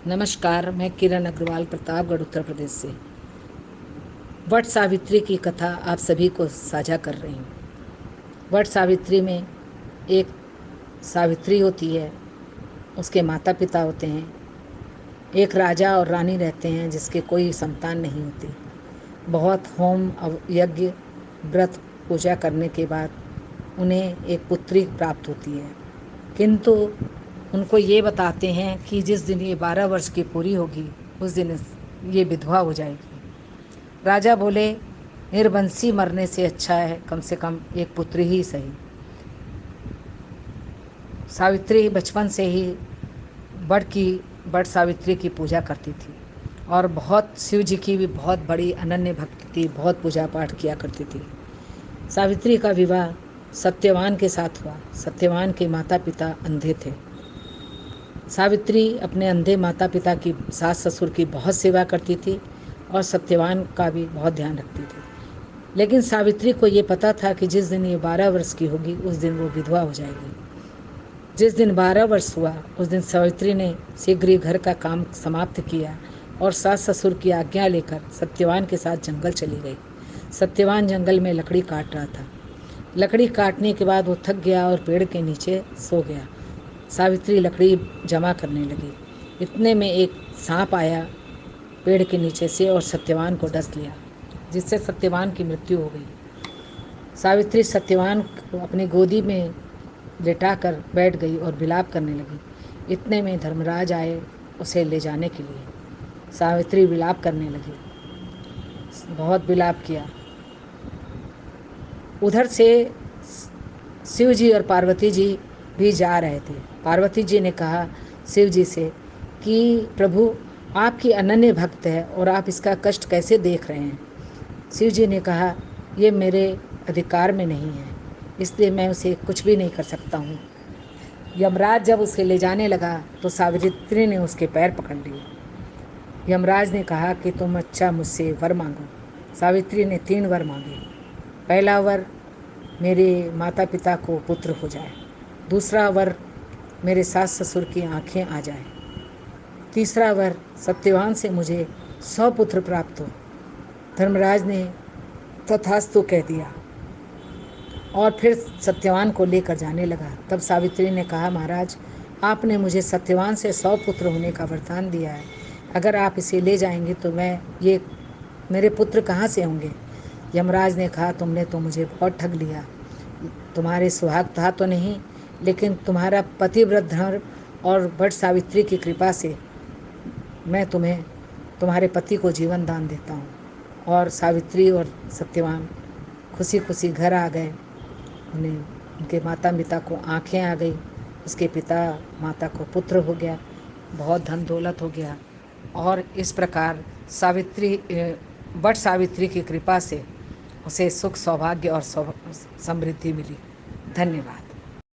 नमस्कार, मैं किरण अग्रवाल प्रतापगढ़ उत्तर प्रदेश से वट सावित्री की कथा आप सभी को साझा कर रही हूँ। वट सावित्री में एक सावित्री होती है, उसके माता पिता होते हैं, एक राजा और रानी रहते हैं जिसके कोई संतान नहीं होती। बहुत होम यज्ञ व्रत पूजा करने के बाद उन्हें एक पुत्री प्राप्त होती है, किंतु उनको ये बताते हैं कि जिस दिन ये 12 वर्ष की पूरी होगी उस दिन ये विधवा हो जाएगी। राजा बोले, निर्वंशी मरने से अच्छा है कम से कम एक पुत्री ही सही। सावित्री बचपन से ही बट सावित्री की पूजा करती थी और बहुत शिव जी की भी बहुत बड़ी अनन्य भक्ति थी, बहुत पूजा पाठ किया करती थी। सावित्री का विवाह सत्यवान के साथ हुआ। सत्यवान के माता पिता अंधे थे। सावित्री अपने अंधे माता पिता की, सास ससुर की बहुत सेवा करती थी और सत्यवान का भी बहुत ध्यान रखती थी। लेकिन सावित्री को ये पता था कि जिस दिन ये 12 वर्ष की होगी उस दिन वो विधवा हो जाएगी। जिस दिन 12 वर्ष हुआ उस दिन सावित्री ने शीघ्र ही घर का काम समाप्त किया और सास ससुर की आज्ञा लेकर सत्यवान के साथ जंगल चली गई। सत्यवान जंगल में लकड़ी काट रहा था। लकड़ी काटने के बाद वो थक गया और पेड़ के नीचे सो गया। सावित्री लकड़ी जमा करने लगी। इतने में एक सांप आया पेड़ के नीचे से और सत्यवान को डस लिया, जिससे सत्यवान की मृत्यु हो गई। सावित्री सत्यवान को अपनी गोदी में लेटाकर बैठ गई और विलाप करने लगी। इतने में धर्मराज आए उसे ले जाने के लिए। सावित्री विलाप करने लगी, बहुत विलाप किया। उधर से शिव जी और पार्वती जी भी जा रहे थे। पार्वती जी ने कहा शिव जी से कि प्रभु, आपकी अनन्य भक्त है और आप इसका कष्ट कैसे देख रहे हैं। शिव जी ने कहा, ये मेरे अधिकार में नहीं है, इसलिए मैं उसे कुछ भी नहीं कर सकता हूँ। यमराज जब उसे ले जाने लगा तो सावित्री ने उसके पैर पकड़ लिए। यमराज ने कहा कि तुम अच्छा मुझसे वर मांगो। सावित्री ने 3 वर मांगे। पहला वर, मेरे माता पिता को पुत्र हो जाए। दूसरा वर, मेरे सास ससुर की आंखें आ जाए। तीसरा वर, सत्यवान से मुझे 100 पुत्र प्राप्त हो। धर्मराज ने तथास्तु कह दिया और फिर सत्यवान को लेकर जाने लगा। तब सावित्री ने कहा, महाराज, आपने मुझे सत्यवान से 100 पुत्र होने का वरदान दिया है। अगर आप इसे ले जाएंगे तो मेरे पुत्र कहाँ से होंगे। यमराज ने कहा, तुमने तो मुझे बहुत ठग लिया। तुम्हारे सुहाग था तो नहीं, लेकिन तुम्हारा पतिव्रत धर्म और बट सावित्री की कृपा से मैं तुम्हें, तुम्हारे पति को जीवन दान देता हूँ। और सावित्री और सत्यवान खुशी खुशी घर आ गए। उनके माता पिता को आंखें आ गई, उसके पिता माता को पुत्र हो गया, बहुत धन दौलत हो गया। और इस प्रकार बट सावित्री की कृपा से उसे सुख सौभाग्य और समृद्धि मिली। धन्यवाद।